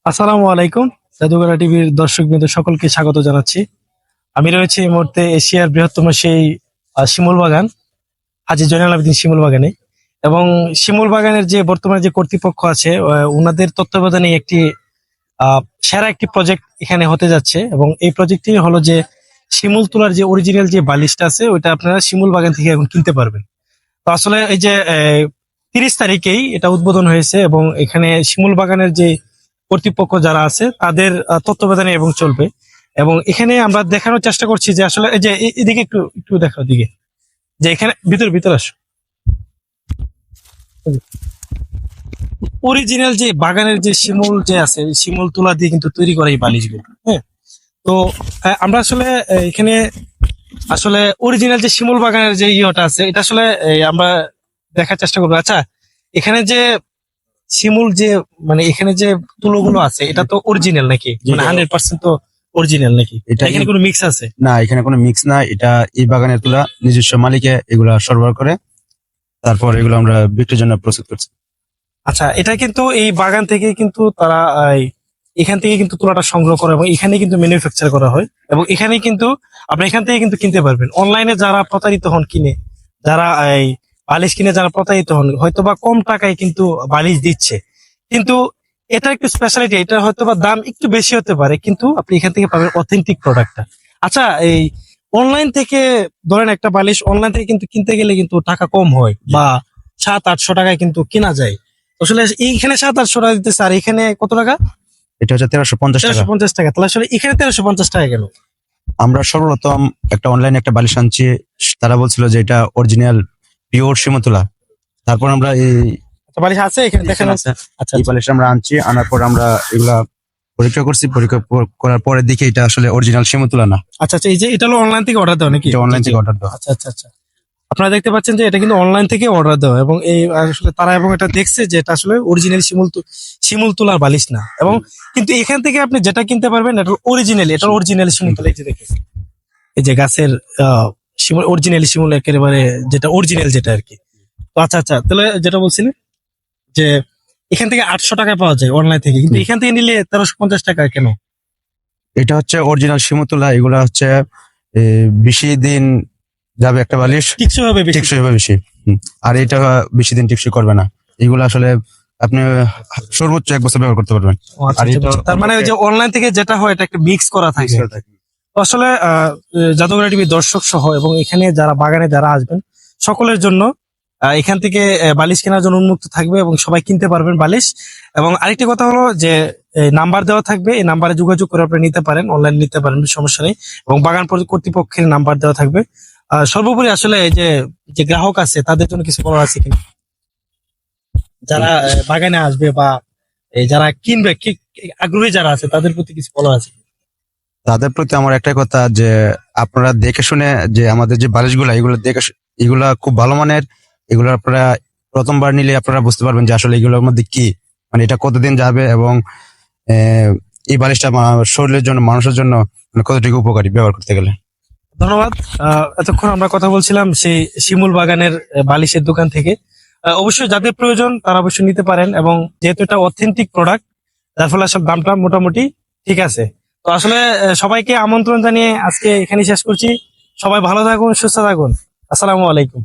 আসসালামু আলাইকুম। জাদুঘরা টিভির দর্শক বিন্দু সকলকে স্বাগত জানাচ্ছি। আমি রয়েছে এই মুহূর্তে এশিয়ার বৃহত্তম সেই শিমুল বাগান, হাজী জয়নাল আবেদীন শিমুল বাগানে। এবং শিমুল বাগানের যে বর্তমানে যে কর্তৃপক্ষ আছে, ওনাদের তত্ত্বাবধানে একটি সেরা একটি প্রজেক্ট এখানে হতে যাচ্ছে। এবং এই প্রজেক্টটি হলো যে শিমুল তোলার যে অরিজিনাল যে বালিশটা আছে, ওইটা আপনারা শিমুল বাগান থেকে এখন কিনতে পারবেন। তো আসলে এই যে 30 তারিখেই এটা উদ্বোধন হয়েছে এবং এখানে শিমুল বাগানের যে কর্তৃপক্ষ যারা আছে তাদের তত্ত্বাবধানে এবং চলবে। এবং এখানে আমরা দেখানোর চেষ্টা করছি যে আসলে এই যে এদিকে একটু একটু দেখো দিকে, যে এখানে ভিতর ভিতর আসো। অরিজিনাল যে বাগানের যে শিমুল যে আছে, এই শিমুল তুলা দিয়ে কিন্তু তৈরি করা এই বালিশগুলো। হ্যাঁ, তো আমরা আসলে এখানে আসলে অরিজিনাল যে শিমুল বাগানের যে ইয়েটা আছে, এটা আসলে আমরা দেখার চেষ্টা করবো। আচ্ছা, এখানে যে শিমুল যে মানে এখানে যে তুলোগুলো আছে, এটা তো অরিজিনাল নাকি? মানে 100% তো অরিজিনাল নাকি? এটা এখানে কোনো মিক্স আছে? না, এখানে কোনো মিক্স না। এটা এই বাগানের তুলা, নিজস্ব মালিকে এগুলা সরবরাহ করে, তারপর এগুলো আমরা বিক্রির জন্য প্রস্তুত করছি। আচ্ছা, এটা কিন্তু এই বাগান থেকে কিন্তু তারা এখান থেকে কিন্তু তুলাটা সংগ্রহ করে এবং এখানে কিন্তু ম্যানুফ্যাকচার করা হয়। এবং এখানে কিন্তু আপনি এখান থেকে কিন্তু কিনতে পারবেন। অনলাইনে যারা প্রতারিত হন কিনে, যারা এই বালিশ কিনে যারা প্রতারিত হন, হয়তো বা কম টাকায় কিন্তু বালিশ দিচ্ছে, কিন্তু এটা একটু স্পেশালিটি, এটা হয়তো বা দাম একটু বেশি হতে পারে, কিন্তু আপনি এখান থেকে পাবেন অথেন্টিক প্রোডাক্টটা। আচ্ছা, এই অনলাইন থেকে ধরেন একটা বালিশ অনলাইন থেকে কিন্তু কিনতে গেলে কিন্তু টাকা কম হয়, বা 700-800 টাকায় কিন্তু কেনা যায়। আসলে এইখানে 700-800 টাকা দিতেছে, আর এখানে কত টাকা? এটা হচ্ছে 1350 টাকা। 1350 টাকা। তাহলে আসলে এখানে 1350 টাকা কেন? আমরা সর্বপ্রথম একটা অনলাইনে একটা বালিশ আনছি, তারা বলছিল যে এটা অরিজিনাল পিওর শিমুতুলা। তারপর আমরা এই আচ্ছা, বালিশ আছে এখানে দেখেন আছে। আচ্ছা, এই বালিশ আমরা আনছি, আনার পর আমরা এগুলা পরীক্ষা করছি। পরীক্ষা করার পরে দেখি এটা আসলে অরিজিনাল শিমুতুলা না। আচ্ছা, আচ্ছা, এই যে এটা হলো অনলাইন থেকে অর্ডার দেওয়া নাকি? এটা অনলাইন থেকে অর্ডার দেওয়া। আচ্ছা, আচ্ছা, আচ্ছা। আপনারা দেখতে পাচ্ছেন যে এটা কিন্তু অনলাইন থেকে অর্ডার দেওয়া, এবং এই আসলে তারা এবং এটা দেখছে যে এটা আসলে অরিজিনাল শিমুল তুলার বালিশ না। এবং কিন্তু এখান থেকে আপনি যেটা কিনতে পারবেন এটা অরিজিনাল, এটা অরিজিনাল শিমুল তুলা। এই যে দেখেন, এই যে গাছের শিমুল, অরিজিনাল শিমুল একেবারে যেটা অরিজিনাল যেটা আর কি। তো আচ্ছা, আচ্ছা, তাহলে যেটা বলছিলেন যে এখান থেকে 800 টাকায় পাওয়া যায় অনলাইন থেকে, কিন্তু এখান থেকে নিলে 1350 টাকা কেন? এটা হচ্ছে অরিজিনাল শিমুতুলা। এগুলা হচ্ছে 20 দিন যাবে একটা বালিশ, টিকসই হবে বেশি। টেকসই হবে বেশি। আর এটা বেশি দিন টেকসই করবে না। এগুলো আসলে আপনি সর্বোচ্চ 1 বছর ব্যবহার করতে পারবেন। আচ্ছা, আর আচ্ছা, এটা বুঝছি। তার মানে ওই যে অনলাইন থেকে যেটা হয় এটা একটা মিক্স করা থাকে। তো আসলে জাদুঘরা টিভি দর্শক সহ এবং এখানে যারা বাগানে যারা আসবেন সকলের জন্য এখান থেকে বালিশ কেনার জন্য উন্মুক্ত থাকবে এবং সবাই কিনতে পারবেন বালিশ। এবং আরেকটি কথা হলো যে নাম্বার দেওয়া থাকবে, এই নাম্বারে যোগাযোগ করে আপনি নিতে পারেন, অনলাইন নিতে পারেন, সমস্যা নেই। এবং বাগান কর্তৃপক্ষের নাম্বার দেওয়া থাকবে। সর্বোপরি আসলে এই যে যে গ্রাহক আছে তাদের জন্য কিছু বলার আছে কিনা, যারা বাগানে আসবে বা যারা কিনবে, আগ্রহী যারা আছে তাদের প্রতি কিছু বলার আছে? তাদের প্রতি আমার একটাই কথা, যে আপনারা দেখে শুনে যে আমাদের যে বালিশগুলা, এগুলা খুব ভালো মানের। এগুলো আপনারা প্রথমবার নিলে আপনারা বুঝতে পারবেন যে আসলে এগুলোর মধ্যে কি, মানে এটা কতদিন যাবে, এবং এই বালিশটা শরীরের জন্য, মানুষের জন্য কতটুকু উপকারী ব্যবহার করতে গেলে। ধন্যবাদ। এতক্ষণ আমরা কথা বলছিলাম সেই শিমুল বাগানের বালিশের দোকান থেকে। অবশ্যই যাদের প্রয়োজন তারা অবশ্যই নিতে পারেন, এবং যেহেতু এটা অথেন্টিক প্রোডাক্ট, যার ফলে আসলে দামটা মোটামুটি ঠিক আছে। তো আসলে সবাইকে আমন্ত্রণ জানিয়ে আজকে এখানে শেষ করছি। সবাই ভালো থাকুন, সুস্থ থাকুন। আসসালামু আলাইকুম।